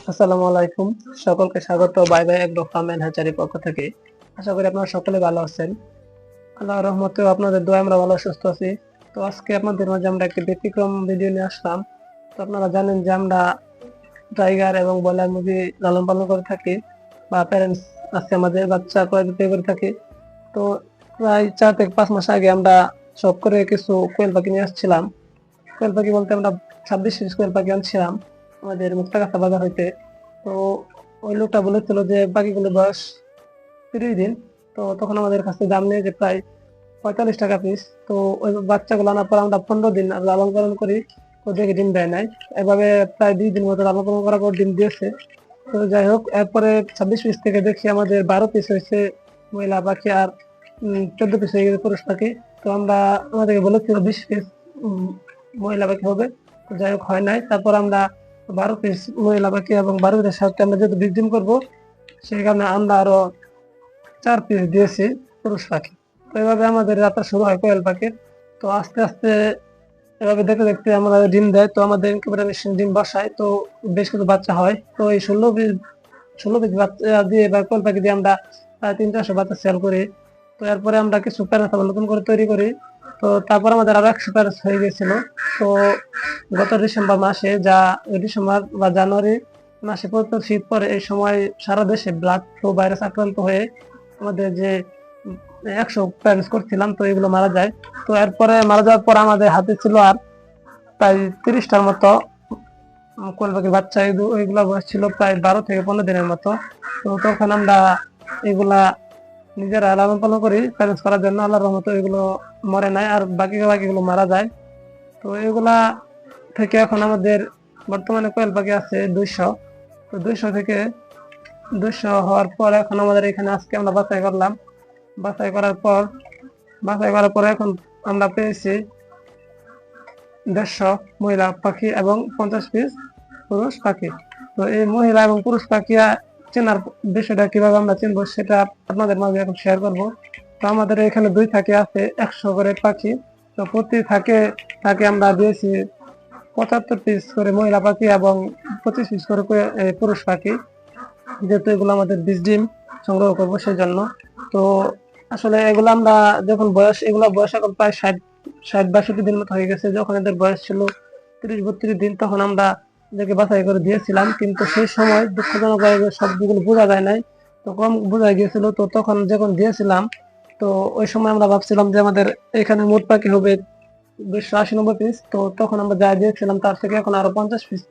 আসসালামু আলাইকুম। সকলকে স্বাগত বাই বাই এগ্রো ফার্ম এন্ড হ্যাচারির পক্ষ থেকে। আশা করি আপনারা সকলে ভালো আছেন। আল্লাহর রহমতে আপনাদের দোয়ায় আমরা ভালো সুস্থ আছি। তো আজকে আপনাদের মাঝে আমরা একটি ব্যতিক্রম ভিডিও নিয়ে আসলাম। তো আপনারা জানেন যে আমরা টাইগার এবং ব্রয়লার মুরগি লালন পালন করে থাকি বা প্যারেন্টস আছে আমাদের বাচ্চা ক্রয় বিক্রয় করে থাকি। তো প্রায় 4 থেকে 5 মাস আগে আমরা শখ করে কিছু কোয়েল পাখি নিয়ে আসছিলাম। কোয়েল পাখি বলতে আমরা 26 পিস কোয়েল পাখি আনছিলাম আমাদের মুক্তাগাছা বাজার হইতে। তো ওই লোকটা বলেছিল যে পাখিগুলোর বয়স 30 দিন। তো তখন আমাদের কাছে দাম নিয়েছে প্রায় 45 টাকা পিস। তো ওই বাচ্চাগুলো আনার পর আমরা 15 দিন লালন পালন করি, তো দেখে ডিম দেয় নাই। এভাবে প্রায় 2 দিন মতো লালন পালন করার পর ডিম দিয়েছে। তো যাই হোক, এরপরে 26 পিস থেকে দেখি আমাদের 12 পিস হয়েছে মহিলা পাখি আর 14 পিস হয়ে গেছে পুরুষ পাখি। তো আমরা আমাদেরকে বলেছিল 20 পিস মহিলা পাখি হবে। তো যাই হোক, হয় নাই। তারপর আমরা 12 পিস মহিলা পাখি এবং 12 পিসের সাথে আমরা যেহেতু ডিম করবো, সেই কারণে আমরা আরো 4 পিস দিয়েছি পুরুষ পাখি। তো এভাবে আমাদের যাত্রা শুরু হয় কোয়েল পাখির। তো আস্তে আস্তে এভাবে দেখতে দেখতে আমরা ডিম দেয়, তো আমাদের ইনকিউবেটর মেশিন ডিম বসায়, তো বেশ কিছু বাচ্চা হয়। তো এই 16 পিস বাচ্চা দিয়ে বা কোয়েল পাখি দিয়ে আমরা প্রায় 300 বাচ্চা সেল করি। তো এরপরে আমরা কিছু প্যারেন্টস আবার নতুন করে তৈরি করি। তো তারপর আমাদের আরো 100 প্যারেন্টস হয়ে গেছিল। তো গত ডিসেম্বর মাসে ডিসেম্বর বা জানুয়ারি মাসে প্রচুর শীত পড়ে, এই সময় সারা দেশে ব্লাড ফ্লু ভাইরাস আক্রান্ত হয়ে আমাদের যে 100 প্যারেন্টস করছিলাম, তো এগুলো মারা যায়। তো এরপরে মারা যাওয়ার পর আমাদের হাতে ছিল আর প্রায় 30টার মতো কোয়েল পাখির বাচ্চা। এগুলো বয়স ছিল প্রায় 12 থেকে 15 দিনের মতো। তো তখন আমরা এগুলা নিজেরা লালন পালন করি প্যারেন্টস করার জন্য। আল্লাহর রহমতে এগুলো মরে নাই, আর বাকিগুলো মারা যায়। তো এগুলা থেকে এখন আমাদের বর্তমানে কোয়েল পাখি আছে 200। তো 200 হওয়ার পর এখন আমাদের এখানে আজকে আমরা বাছাই করার পর এখন আমরা পেয়েছি 150 মহিলা পাখি এবং 50 পিস পুরুষ পাখি। তো এই মহিলা এবং পুরুষ পাখি চেনার বিষয়টা কিভাবে আমরা চিনবো সেটা আপনাদের মাঝে এখন শেয়ার করবো। তো আমাদের এখানে 2 থাকে আছে 100 করে পাখি। তো প্রতি থাকে আমরা দিয়েছি 75 পিস করে মহিলা পাখি এবং 25 পিস করে পুরুষ পাখি, যেহেতু এগুলো আমাদের বীজ ডিম সংগ্রহ করবো সেই জন্য। তো আসলে এগুলো আমরা যখন বয়স এখন প্রায় 60-62 দিন মতো হয়ে গেছে। যখন এদের বয়স ছিল 30-32 দিন, তখন আমরা এদেরকে বাছাই করে দিয়েছিলাম, কিন্তু সেই সময় দুঃখজনক সবগুলো বোঝা যায় নাই, তো কম বোঝা গিয়েছিল। তো তখন যখন দিয়েছিলাম, তো ওই সময় আমরা ভাবছিলাম যে আমাদের এখানে মোট পাখি হবে 280-90 পিস। তো তখন আমরা যা দিয়েছিলাম তার থেকে এখন আরো 50 পিস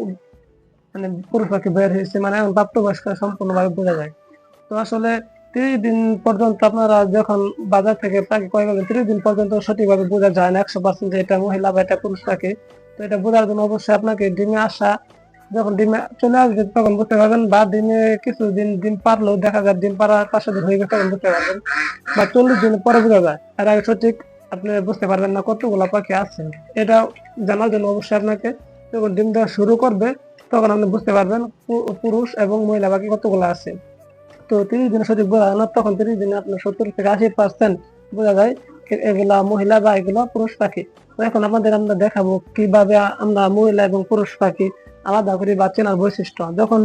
মানে পুরুষ পাখি বের হয়েছে, মানে এখন প্রাপ্তবয়স্ক সম্পূর্ণভাবে বোঝা যায়। তো আসলে 30 দিন পর্যন্ত আপনারা যখন বাজার থেকে পাখি ক্রয় করবেন, 30 দিন পর্যন্ত সঠিকভাবে বোঝা যায় না 100% যে এটা মহিলা বা এটা পুরুষ পাখি। তো এটা বোঝার জন্য অবশ্যই আপনাকে যখন ডিমে চলে আসবে তখন বুঝতে পারবেন, বা ডিমে কিছুদিন ডিম পারলেও দেখা যায় ডিম পাড়া 5 দিন হয়ে গেছে তখন বুঝতে পারবেন, বা 40 দিন পরে বোঝা যায়। এর আগে সঠিক আপনি বুঝতে পারবেন না কতগুলা পাখি আছে। এটা জানার জন্য অবশ্যই আপনাকে যখন ডিম দেওয়া শুরু করবে তখন আপনি বুঝতে পারবেন পুরুষ এবং মহিলা পাখি কতগুলো আছে। তো 30 দিনে সঠিক বোঝা যায় না, তখন 30 দিনে আপনার 70 থেকে 80% বোঝা যায় এগুলা মহিলা বা এগুলো পুরুষ পাখি। তো এখন আমরা দেখাবো কিভাবে আমরা মহিলা এবং পুরুষ পাখি আলাদা করি বা চেনার বৈশিষ্ট্য। যখন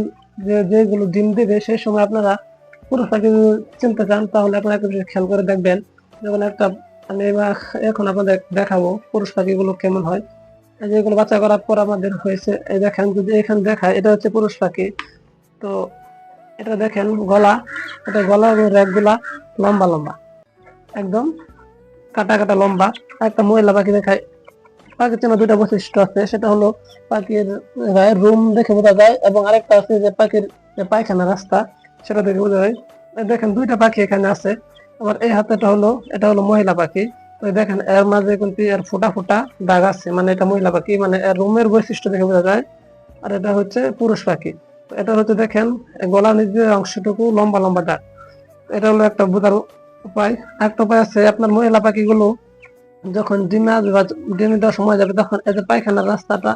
যেগুলো ডিম দেবে সেই সময় আপনারা পুরুষ পাখি চিনতে চান, তাহলে আপনারা একটু খেয়াল করে দেখবেন। যেমন আমি এখন আপনাদের দেখাবো পুরুষ পাখিগুলো কেমন হয়। যেগুলো বাচ্চা করার পর আমাদের হয়েছে, এই দেখেন, যদি এখানে দেখায় এটা হচ্ছে পুরুষ পাখি। তো এটা দেখেন গলা এবং রেক গুলা লম্বা লম্বা, একদম কাটা কাটা লম্বা। একটা মহিলা পাখি দেখায়। পাখির জন্য 2টা বৈশিষ্ট্য আছে, সেটা হলো পাখির গায়ের রুম দেখে বোঝা যায়, এবং আরেকটা আছে যে পাখির যে পায়খানা রাস্তা সেটা দেখে বোঝা যায়। দেখেন 2টা পাখি এখানে আছে। আবার এই এটা হলো মহিলা পাখি। তো দেখেন এর মাঝে কিন্তু এর ফোটা ফোটা দাগ আছে, মানে এটা মহিলা পাখি, মানে এর রুমের বৈশিষ্ট্য দেখে বোঝা যায়। আর এটা হচ্ছে পুরুষ পাখি। এটা হচ্ছে দেখেন গলার নিচের অংশটুকু লম্বা লম্বা দাগ। এটা হলো একটা বোঝার উপায়। একটা উপায় আছে, আপনার মহিলা পাখিগুলো যখন ডিমে দেওয়ার সময় যাবে তখন এই যে পায়খানার রাস্তাটা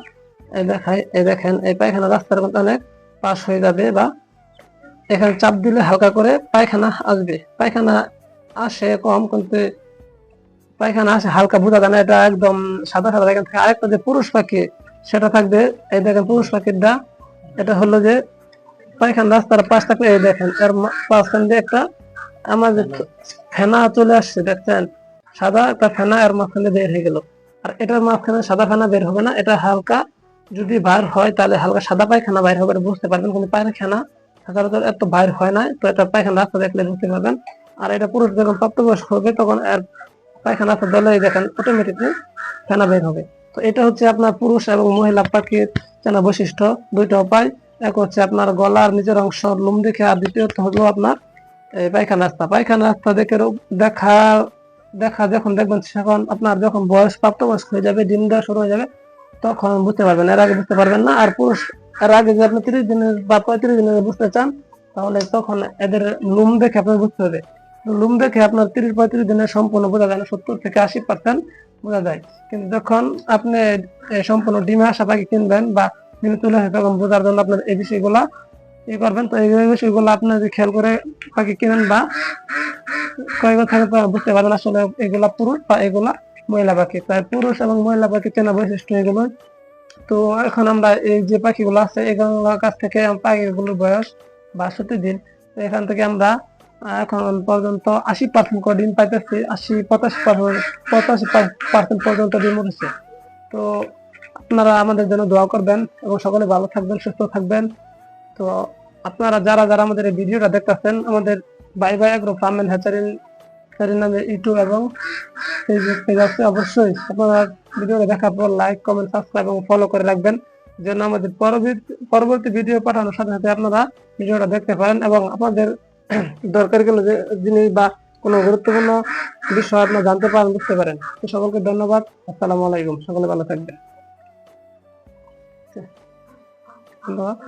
এই দেখেন এই পায়খানার রাস্তার মধ্যে অনেক পাশ হয়ে যাবে, বা এখানে চাপ দিলে হালকা করে পায়খানা আসবে। পায়খানা আসে কম, কিন্তু পায়খানা আসে হালকা, বোঝা যায় না, এটা একদম সাদা সাদা। এখান থেকে আরেকটা যে পুরুষ পাখি সেটা থাকবে, এই দেখেন পুরুষ পাখিটা, এটা হলো যে পায়খানা রাস্তার পাশ থাকলে এই দেখেন এর মাঝখান দিয়ে একটা আমাদের ফেনা চলে আসছে, দেখছেন সাদা একটা ফেনা এর মাঝখানে বের হয়ে গেল। আর এটার মাঝখানে সাদা ফেনা বের হবে না, এটা হালকা যদি বার হয় তাহলে হালকা সাদা পায়খানা বাইর হবে, বুঝতে পারবেন। কিন্তু পায়খানা সচরাচর এত বাইর হয় না, তো এটা পায়খানা রাস্তা দেখলে বুঝতে পারবেন। আর এটা পুরুষ যখন প্রাপ্তবয়স্ক হবে তখন এর পায়খানা রাস্তা দলে দেখেন অটোমেটিকলি ফেনা বের হবে। তো এটা হচ্ছে আপনার পুরুষ এবং মহিলা পাখির চেনা বৈশিষ্ট্য, দুইটা উপায়। এক হচ্ছে আপনার গলার নিচের অংশ লোম দেখে, আর দ্বিতীয়ত হলো আপনার এই পায়খানা রাস্তা। পায়খানা রাস্তা দেখে দেখা দেখা যখন দেখবেন, তখন আপনার যখন বয়স প্রাপ্তবয়স্ক হয়ে যাবে, ডিম দেওয়া শুরু হয়ে যাবে, তখন বুঝতে পারবেন, এর আগে বুঝতে পারবেন না। আর পুরুষ এর আগে যে আপনি 30 দিনের বা 35 দিনের বুঝতে চান, তাহলে তখন এদের লোম দেখে আপনার বুঝতে হবে। লোম দেখে আপনার 30-35 দিনের সম্পূর্ণ বোঝা যায় না, 70-80% বোঝা যায়। কিন্তু যখন আপনি সম্পূর্ণ ডিমে আসা পাখি কিনবেন বা ডিমে তুলে আসে, তখন বোঝার জন্য আপনার এই বিষয়গুলা করবেন। তো এই বিষয়গুলো আপনার যদি খেয়াল করে পাখি কিনেন বা ক্রয় করে থাকেন, তখন বুঝতে পারবেন আসলে এগুলা পুরুষ বা এগুলা মহিলা পাখি। তাই পুরুষ এবং মহিলা পাখি চেনা বৈশিষ্ট্য এগুলো। তো এখন আমরা এই যে পাখিগুলো আছে, এগুলোর কাছ থেকে পাখিগুলোর বয়স 62 দিন। তো এখান থেকে আমরা এখন পর্যন্ত 80% করে ডিম পাইতেছি, 85% পর্যন্ত ডিম উঠেছে। তো আপনারা আমাদের জন্য দোয়া করবেন এবং সকলে ভালো থাকবেন, সুস্থ থাকবেন। তো আপনারা যারা যারা আমাদের এই ভিডিওটা দেখতেছেন, আমাদের bye by agro farm and hatchery নামে ইউটিউব এবং ফেসবুক পেজ আছে, অবশ্যই আপনারা ভিডিওটা দেখার পর লাইক, কমেন্ট, সাবস্ক্রাইব এবং ফলো করে রাখবেন, যেন আমাদের পরবর্তী ভিডিও পাঠানোর সাথে সাথে আপনারা ভিডিওটা দেখতে পারেন এবং আপনাদের দরকারি কোনো জিনিস বা কোনো গুরুত্বপূর্ণ বিষয় আপনারা জানতে পারেন, বুঝতে পারেন। তো সকলকে ধন্যবাদ। আসসালামু আলাইকুম। সকলে ভালো থাকবেন। ধন্যবাদ।